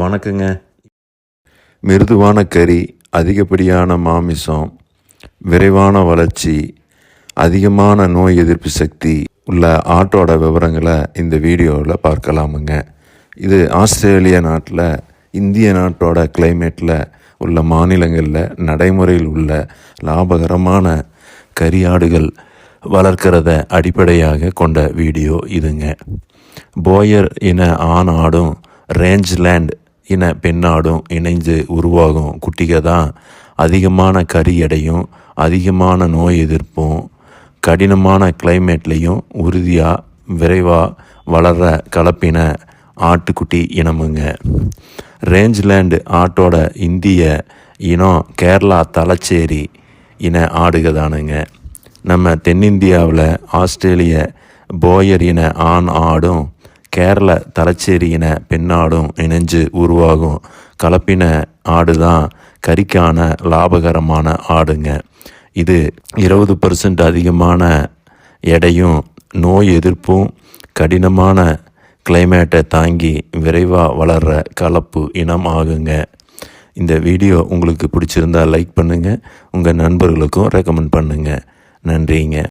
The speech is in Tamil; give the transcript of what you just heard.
வணக்கங்க. மிருதுவான கறி, அதிகப்படியான மாமிசம், விரைவான வளர்ச்சி, அதிகமான நோய் எதிர்ப்பு சக்தி உள்ள ஆட்டோட விவரங்களை இந்த வீடியோவில் பார்க்கலாமுங்க. இது ஆஸ்திரேலியா நாட்டில், இந்திய நாட்டோட கிளைமேட்டில் உள்ள மாநிலங்களில் நடைமுறையில் உள்ள லாபகரமான கறியாடுகள் வளர்க்கிறத அடிப்படையாக கொண்ட வீடியோ இதுங்க. போயர் இன ஆண் ஆடும் ரேஞ்ச்லேண்ட் இன பெண்ணாடும் இணைந்து உருவாகும் குட்டிக தான் அதிகமான கறி எடையும் அதிகமான நோய் எதிர்ப்பும் கடினமான கிளைமேட்லேயும் உறுதியாக விரைவாக வளர்கிற கலப்பின ஆட்டுக்குட்டி இனமுங்க. ரேஞ்ச்லேண்ட் ஆட்டோட இந்திய இனம் கேரளா தலச்சேரி இன ஆடுக தானுங்க. நம்ம தென்னிந்தியாவில் ஆஸ்திரேலிய போயர் இன ஆண் ஆடும் கேரள தலச்சேரி இன பெண்ணாடும் இணைஞ்சு உருவாகும் கலப்பின ஆடு தான் கறிக்கான லாபகரமான ஆடுங்க. இது 20% அதிகமான எடையும் நோய் எதிர்ப்பும் கடினமான கிளைமேட்டை தாங்கி விரைவாக வளர்கிற கலப்பு இனம் ஆகுங்க. இந்த வீடியோ உங்களுக்கு பிடிச்சிருந்தால் லைக் பண்ணுங்கள், உங்கள் நண்பர்களுக்கும் ரெக்கமெண்ட் பண்ணுங்கள். நன்றிங்க.